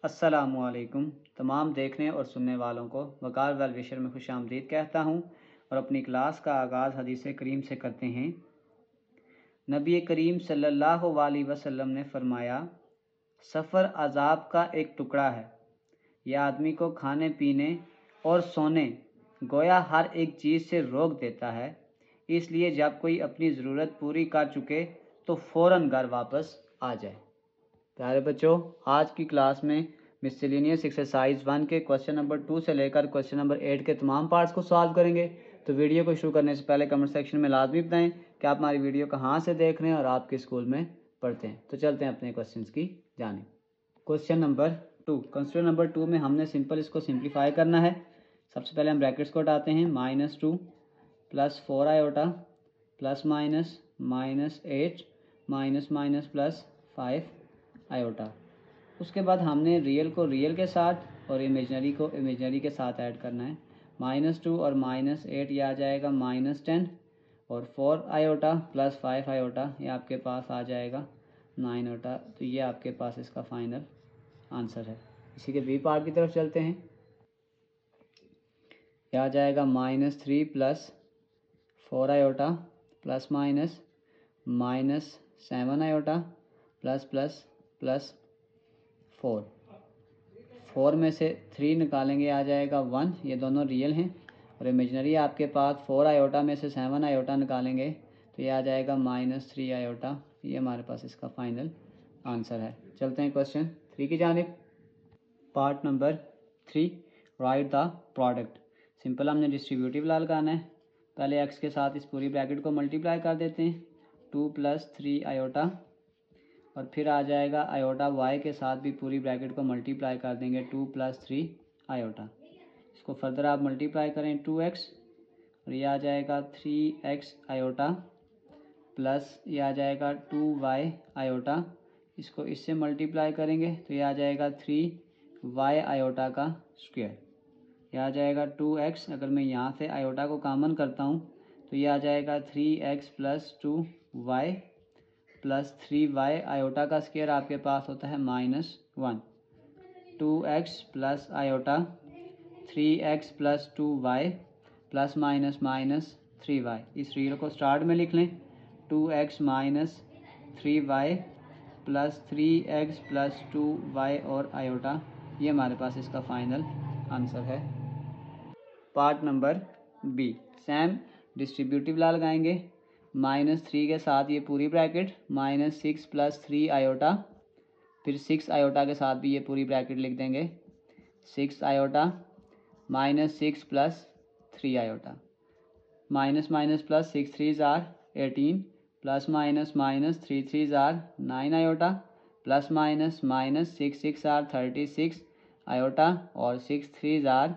अस्सलामुअलैकुम तमाम देखने और सुनने वालों को वकार वेल विशर में खुश आमदीद कहता हूँ और अपनी क्लास का आगाज़ हदीस करीम से करते हैं। नबी करीम सल्लल्लाहु अलैहि वसल्लम ने फरमाया, सफ़र अजाब का एक टुकड़ा है। यह आदमी को खाने पीने और सोने गोया हर एक चीज़ से रोक देता है। इसलिए जब कोई अपनी ज़रूरत पूरी कर चुके तो फ़ौरन घर वापस आ जाए। प्यारे बच्चों, आज की क्लास में मिसलेनियस एक्सरसाइज 1 के क्वेश्चन नंबर 2 से लेकर क्वेश्चन नंबर 8 के तमाम पार्ट्स को सॉल्व करेंगे। तो वीडियो को शुरू करने से पहले कमेंट सेक्शन में लाजमी बताएं कि आप हमारी वीडियो कहाँ से देख रहे हैं और आपके स्कूल में पढ़ते हैं। तो चलते हैं अपने क्वेश्चन की जानिब। क्वेश्चन नंबर 2, कंसिडर नंबर 2 में हमने सिंपल इसको सिंप्लीफाई करना है। सबसे पहले हम ब्रैकेट्स को हटाते हैं। -2 + 4 iota plus minus -8 minus plus 5 iota. उसके बाद हमने रियल को रियल के साथ और इमेजनरी को इमेजनरी के साथ ऐड करना है। -2 और -8 ये आ जाएगा -10 और 4 आयोटा प्लस 5 आयोटा ये आपके पास आ जाएगा 9 आयोटा। तो ये आपके पास इसका फाइनल आंसर है। इसी के बी पार्ट की तरफ चलते हैं। ये आ जाएगा -3 + 4 iota plus minus -7 iota plus 4 में से 3 निकालेंगे आ जाएगा 1। ये दोनों रियल हैं और इमेजनरी आपके पास 4 आयोटा में से 7 आयोटा निकालेंगे तो ये आ जाएगा -3 आयोटा। ये हमारे पास इसका फाइनल आंसर है। चलते हैं क्वेश्चन 3 की जानिब। Part number 3, right the product. Simple हमने डिस्ट्रीब्यूटिव ला लगाना है। पहले x के साथ इस पूरी ब्रैकेट को मल्टीप्लाई कर देते हैं। 2 + 3 आयोटा और फिर आ जाएगा आयोटा y के साथ भी पूरी ब्रैकेट को मल्टीप्लाई कर देंगे 2 + 3 आयोटा। इसको फर्दर आप मल्टीप्लाई करें 2x और ये आ जाएगा 3x आयोटा प्लस ये आ जाएगा 2y आयोटा। इसको इससे मल्टीप्लाई करेंगे तो ये आ जाएगा 3y आयोटा का स्क्वायर। ये आ जाएगा 2x। अगर मैं यहाँ से आयोटा को कॉमन करता हूँ तो ये आ जाएगा 3x + 2y plus 3y iota का स्क्वायर आपके पास होता है -1। 2x plus iota 3x + 2y plus minus 3y। इस रियल को स्टार्ट में लिख लें। 2x - 3y plus 3x + 2y और आयोटा। ये हमारे पास इसका फाइनल आंसर है। Part number B, same distributive law लगाएंगे। -3 के साथ ये पूरी ब्रैकेट -6 + 3 आयोटा, फिर 6 आयोटा के साथ भी ये पूरी ब्रैकेट लिख देंगे। 6 iota -6 + 3 iota minus plus 6 3s are 18 plus minus 3 3s are 9 iota plus minus 6 6 are 36 iota और 6 3s are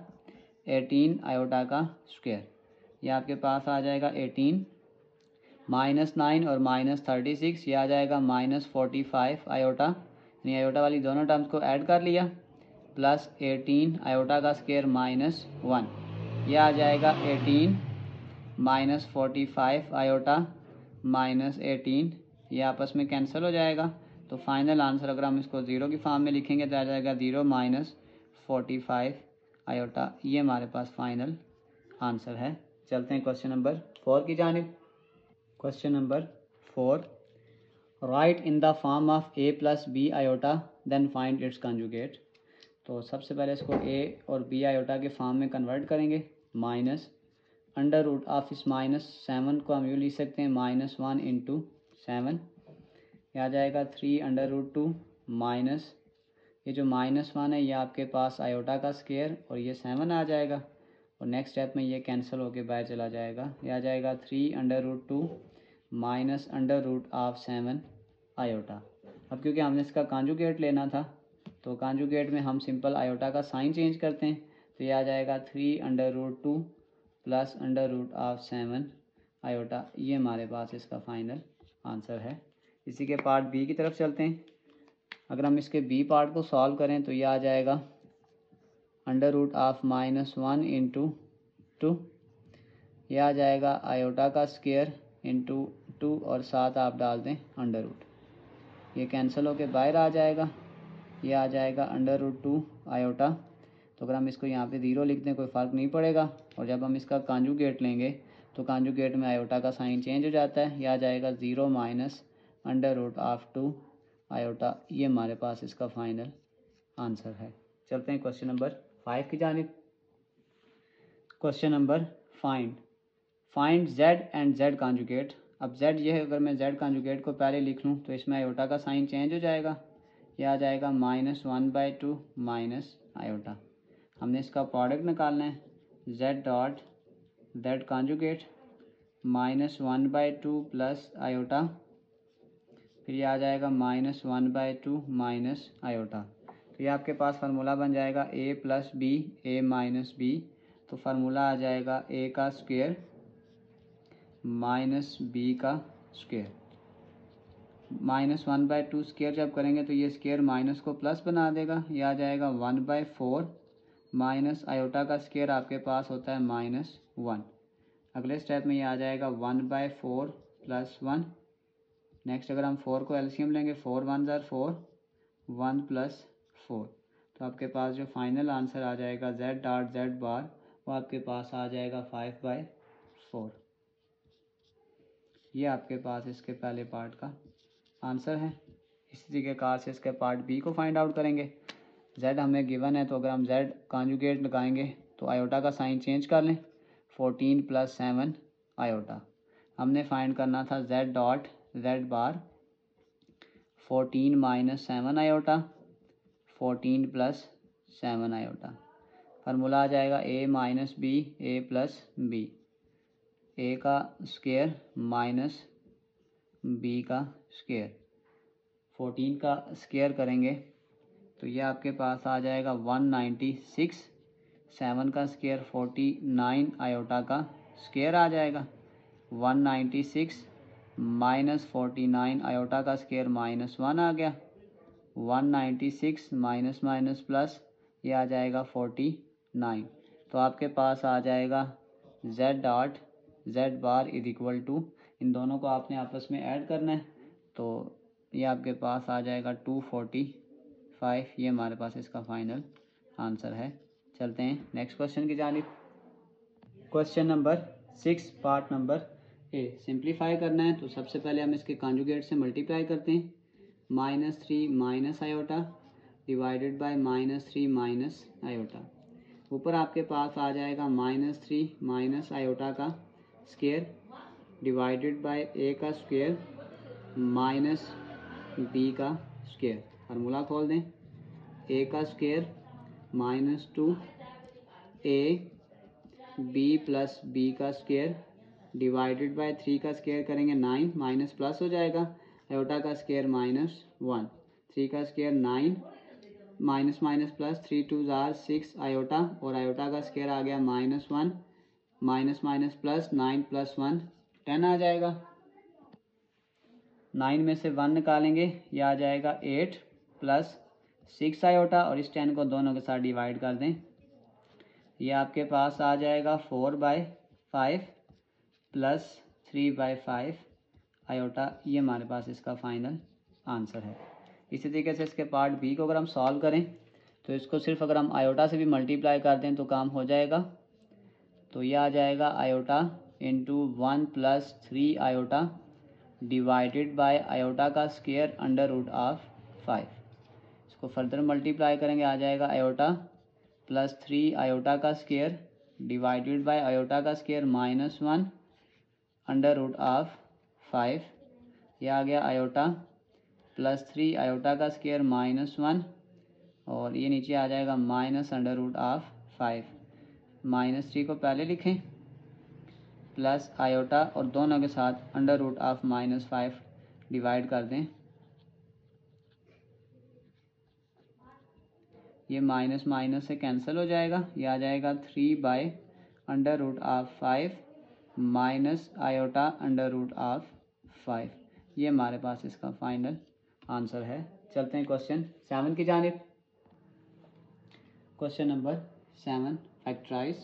18 आयोटा का स्क्वायर। ये आपके पास आ जाएगा 18 -9 और -36। ये आ जाएगा -45 आयोटा। यानी आयोटा वाली दोनों टर्म्स को ऐड कर लिया प्लस 18 आयोटा का स्क्वायर -1। यह आ जाएगा 18 -45 आयोटा -18। ये आपस में कैंसिल हो जाएगा। तो फाइनल आंसर अगर हम इसको 0 की फॉर्म में लिखेंगे तो आ जाएगा 0 - 45 आयोटा। ये हमारे पास फाइनल आंसर है। चलते हैं क्वेश्चन नंबर 4 की जानिब। Question number 4, write in the form of a + b iota then find its conjugate. तो सबसे पहले इसको a और b आयोटा के फॉर्म में कन्वर्ट करेंगे। √, इस -7 को हम यूँ लिख सकते हैं -1 × 7। यह आ जाएगा 3√2 माइनस ये जो -1 है ये आपके पास आयोटा का स्क्वायर और ये 7 आ जाएगा और नेक्स्ट स्टेप में ये कैंसिल होके बाहर चला जाएगा। ये आ जाएगा 3√2 माइनस √7 आयोटा। अब क्योंकि हमने इसका कॉन्जुगेट लेना था तो कॉन्जुगेट में हम सिंपल आयोटा का साइन चेंज करते हैं। तो ये आ जाएगा 3√2 प्लस √7 आयोटा। ये हमारे पास इसका फाइनल आंसर है। इसी के पार्ट बी की तरफ चलते हैं। अगर हम इसके बी पार्ट को सॉल्व करें तो ये आ जाएगा √(-1 × 2). ये आ जाएगा आयोटा का स्क्वायर इंटू 2 और साथ आप डाल दें अंडर रूट। ये कैंसिल होके बाहर आ जाएगा। ये आ जाएगा अंडर रूट 2 आयोटा। तो अगर हम इसको यहाँ पे 0 लिख दें कोई फ़र्क नहीं पड़ेगा, और जब हम इसका कॉन्जुगेट लेंगे तो कॉन्जुगेट में आयोटा का साइन चेंज हो जाता है। यह आ जाएगा 0 minus under root of 2 iota. ये हमारे पास इसका फाइनल आंसर है। चलते हैं क्वेश्चन नंबर 5 की जानिब। Question number find Z and Z conjugate. अब जेड ये है, अगर मैं जेड कॉन्जुगेट को पहले लिख लूँ तो इसमें आयोटा का साइन चेंज हो जाएगा। यह आ जाएगा -1/2 माइनस आयोटा। हमने इसका प्रोडक्ट निकालना है, Z dot Z conjugate -1/2 plus iota, फिर ये आ जाएगा -1/2 माइनस आयोटा। तो ये आपके पास फार्मूला बन जाएगा a plus b a minus b. तो फार्मूला आ जाएगा a का स्क्वायर माइनस b का स्क्वायर। -1/2 स्क्वायर जब करेंगे तो ये स्क्वायर माइनस को प्लस बना देगा। ये आ जाएगा 1/4 माइनस आयोटा का स्क्वायर आपके पास होता है -1। अगले स्टेप में ये आ जाएगा 1/4 प्लस 1। नेक्स्ट अगर हम 4 को एलसीएम लेंगे, 4 1 ज़ार 4, 1 प्लस 4। तो आपके पास जो फाइनल आंसर आ जाएगा जेड डॉट जेड बार, वो आपके पास आ जाएगा 5/4। ये आपके पास इसके पहले पार्ट का आंसर है। इसी तरीके से इसके पार्ट बी को फाइंड आउट करेंगे। जेड हमें गिवन है, तो अगर हम जेड कॉन्जुगेट लगाएंगे तो आयोटा का साइन चेंज कर लें, 14 + 7 आयोटा। हमने फाइंड करना था z dot Z bar, 14 - 7 iota, 14 + 7 iota. Formula आ जाएगा a minus b a plus b, a का स्क्वायर माइनस b का स्क्वायर। 14 का स्क्वायर करेंगे तो ये आपके पास आ जाएगा 196। 7 का स्क्वायर 49 आयोटा का स्क्वायर आ जाएगा। 196 माइनस 49 आयोटा का स्क्वायर -1 आ गया। 196 माइनस माइनस प्लस, ये आ जाएगा 49। तो आपके पास आ जाएगा Z dot Z bar is equal to, इन दोनों को आपने आपस में ऐड करना है, तो ये आपके पास आ जाएगा 245। ये हमारे पास इसका फाइनल आंसर है। चलते हैं नेक्स्ट क्वेश्चन की जानिब। Question number 6 part number A. Simplify करना है तो सबसे पहले हम इसके कॉन्जुगेट से मल्टीप्लाई करते हैं। -3 minus iota divided by -3 minus iota. ऊपर आपके पास आ जाएगा -3 माइनस आयोटा का स्क्वायर डिवाइडेड बाय a का स्क्वायर माइनस b का स्क्वायर। फार्मूला खोल दें, a का square -2a b plus b का स्क्वायर डिवाइडेड बाय 3 का स्क्वायर करेंगे 9, माइनस प्लस हो जाएगा, आयोटा का स्क्वायर -1, 3 का स्क्वायर 9, माइनस माइनस प्लस, 3 2 ज़ार 6 आयोटा, और आयोटा का स्क्वायर आ गया -1, माइनस माइनस प्लस, 9 + 1 10 आ जाएगा। 9 में से 1 निकालेंगे, यह आ जाएगा 8 + 6 आयोटा, और इस 10 को दोनों के साथ डिवाइड कर दें, यह आपके पास आ जाएगा 4/5 + 3/5 आयोटा। ये हमारे पास इसका फाइनल आंसर है। इसी तरीके से इसके पार्ट बी को अगर हम सॉल्व करें तो इसको सिर्फ अगर हम आयोटा से भी मल्टीप्लाई कर दें तो काम हो जाएगा। तो यह आ जाएगा iota into 1 + 3 iota divided by iota का स्क्वायर √5। इसको फर्दर मल्टीप्लाई करेंगे, आ जाएगा आयोटा + 3 आयोटा का स्क्वायर डिवाइडेड बाय आयोटा का स्क्वायर -1 √5। यह आ गया आयोटा + 3 आयोटा का स्क्वायर -1, और ये नीचे आ जाएगा -√5। -3 को पहले लिखें, प्लस आयोटा, और दोनों के साथ √5 डिवाइड कर दें, ये माइनस माइनस से कैंसिल हो जाएगा। ये आ जाएगा 3/√5 माइनस आयोटा √5। ये हमारे पास इसका फाइनल आंसर है। चलते हैं क्वेश्चन 7 की जानिब। Question number 7 factorise.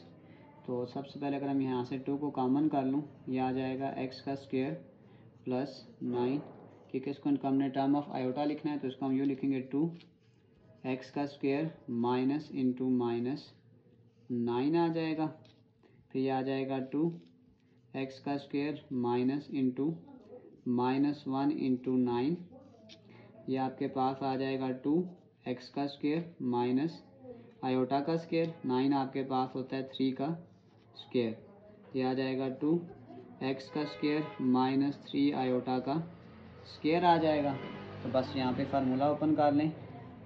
तो सबसे पहले अगर हम यहाँ से 2 को कॉमन कर लूँ, यह आ जाएगा x का स्क्वायर + 9, क्योंकि इसको इनको हमने टर्म ऑफ आयोटा लिखना है तो इसको हम यूँ लिखेंगे 2 एक्स का स्क्वायर माइनस इंटू माइनस 9 आ जाएगा। फिर ये आ जाएगा 2 एक्स का square minus into minus 1 into 9, ये आपके पास आ जाएगा 2 एक्स का स्क्वायर माइनस आयोटा का स्क्वायर, 9 आपके पास होता है 3 का स्क्वायर, ये आ जाएगा 2 एक्स का स्क्वायर माइनस 3 आयोटा का स्क्वायर आ जाएगा। तो बस यहाँ पे फार्मूला ओपन कर लें,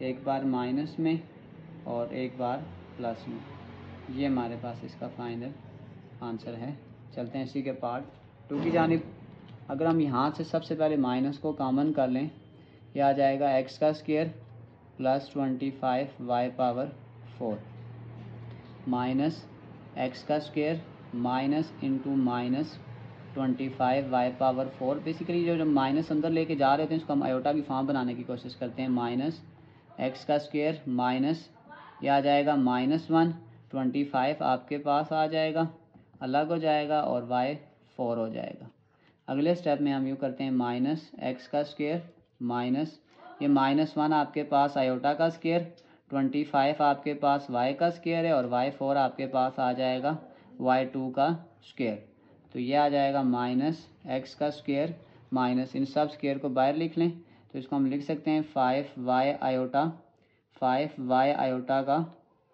एक बार माइनस में और एक बार प्लस में, ये हमारे पास इसका फाइनल आंसर है। चलते हैं इसी के पार्ट 2 की जानिब। अगर हम यहाँ से सबसे पहले माइनस को कॉमन कर लें, ये आ जाएगा एक्स का square plus 25 Y power 4 minus X का square minus into minus 25 Y power 4। Basically जो जब माइनस अंदर लेके जा रहे थे उसको हम आयोटा की फॉर्म बनाने की कोशिश करते हैं। माइनस एक्स का स्क्वायर माइनस, ये आ जाएगा -1, 25 आपके पास आ जाएगा, अलग हो जाएगा और y 4 हो जाएगा। अगले स्टेप में हम यूँ करते हैं माइनस एक्स का स्क्वायर माइनस, ये -1 आपके पास आयोटा का स्क्वायर, 25 आपके पास y का स्क्वायर है और y 4 आपके पास आ जाएगा y2 का स्क्वायर। तो ये आ जाएगा माइनस एक्स का स्क्वायर माइनस, इन सब स्क्वायर को बाहर लिख लें तो इसको हम लिख सकते हैं 5y आयोटा का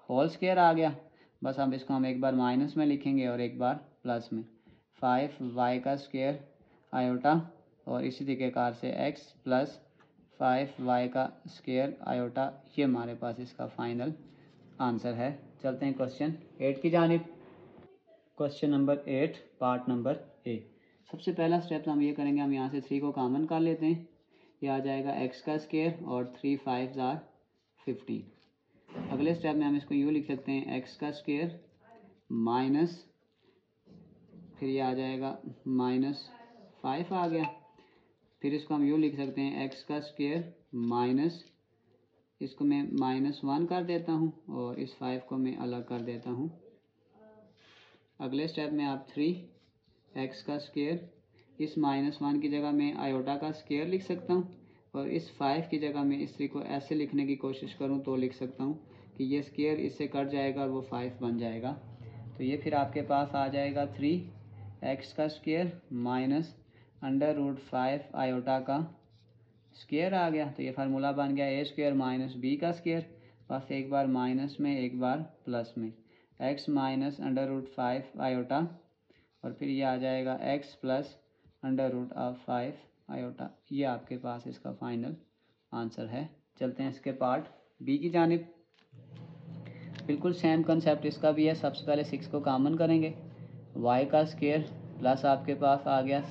होल स्क्वायर आ गया। बस अब इसको हम एक बार माइनस में लिखेंगे और एक बार प्लस में, 5y का स्क्वायर आयोटा और इसी तरीक़ेकार से x प्लस 5y का स्क्वायर आयोटा, ये हमारे पास इसका फाइनल आंसर है। चलते हैं क्वेश्चन 8 की जानिब। Question number 8 part number A. सबसे पहला स्टेप हम ये करेंगे, हम यहाँ से 3 को कॉमन कर लेते हैं, ये आ जाएगा x का स्क्वायर और 3 5 = 15। अगले स्टेप में हम इसको यूँ लिख सकते हैं x का स्क्वायर माइनस, फिर ये आ जाएगा -5 आ गया, फिर इसको हम यूँ लिख सकते हैं x का स्क्वायर माइनस, इसको मैं -1 कर देता हूँ और इस 5 को मैं अलग कर देता हूँ। अगले स्टेप में आप 3 एक्स का स्क्वायर, इस -1 की जगह मैं आयोटा का स्क्वायर लिख सकता हूँ और इस 5 की जगह मैं इस 3 को ऐसे लिखने की कोशिश करूँ तो लिख सकता हूँ कि ये स्क्वायर इससे कट जाएगा और वो 5 बन जाएगा। तो ये फिर आपके पास आ जाएगा 3 एक्स का स्क्वायर माइनस √5 आयोटा का स्क्वायर आ गया। तो ये फार्मूला बन गया a स्क्वायर माइनस b का स्क्वायर, बस एक बार माइनस में एक बार प्लस में, x माइनस √5 आयोटा और फिर ये आ जाएगा x प्लस √5 आयोटा, ये आपके पास इसका फाइनल आंसर है। चलते हैं इसके पार्ट बी की जानिब। बिल्कुल सेम कंसेप्ट इसका भी है। सबसे पहले 6 को कॉमन करेंगे, y का स्क्वायर प्लस आपके पास आ गया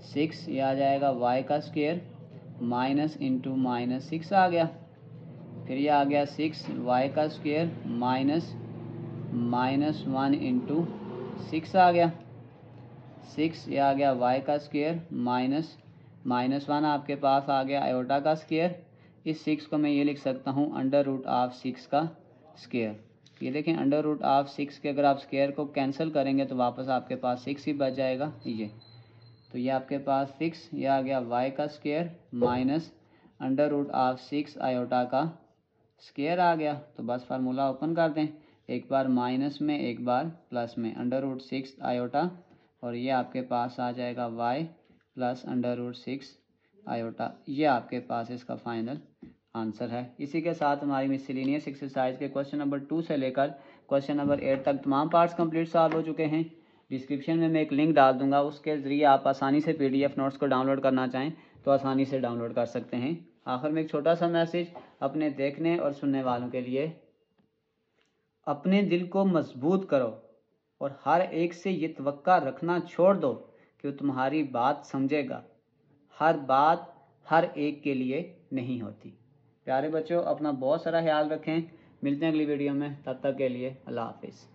6, ये आ जाएगा y का स्क्वायर माइनस इंटू -6 आ गया, फिर ये आ गया 6y का स्क्वायर माइनस -1 इंटू 6 आ गया, 6 ये आ गया y का स्क्वायर माइनस -1 आपके पास आ गया आयोटा का स्क्वायर। इस 6 को मैं ये लिख सकता हूँ √6 का स्क्वायर। ये देखें √6 के अगर आप स्क्वायर को कैंसिल करेंगे तो वापस आपके पास 6 ही बच जाएगा। ये तो ये आपके पास 6, ये आ गया y का स्क्वायर माइनस √6 आयोटा का स्क्वायर आ गया। तो बस फार्मूला ओपन कर दें, एक बार माइनस में एक बार प्लस में, √6 आयोटा और ये आपके पास आ जाएगा y प्लस √6 आयोटा, ये आपके पास इसका फाइनल आंसर है। इसी के साथ हमारी मिसलेनियस एक्सरसाइज के क्वेश्चन नंबर 2 से लेकर क्वेश्चन नंबर 8 तक तमाम पार्ट्स कंप्लीट सॉल्व हो चुके हैं। डिस्क्रिप्शन में मैं एक लिंक डाल दूंगा, उसके ज़रिए आप आसानी से PDF नोट्स को डाउनलोड करना चाहें तो आसानी से डाउनलोड कर सकते हैं। आखिर में एक छोटा सा मैसेज अपने देखने और सुनने वालों के लिए, अपने दिल को मजबूत करो और हर एक से ये तवक्का रखना छोड़ दो कि वो तुम्हारी बात समझेगा। हर बात हर एक के लिए नहीं होती। प्यारे बच्चों, अपना बहुत सारा ख्याल रखें। मिलते हैं अगली वीडियो में, तब तक के लिए अल्लाह हाफिज़।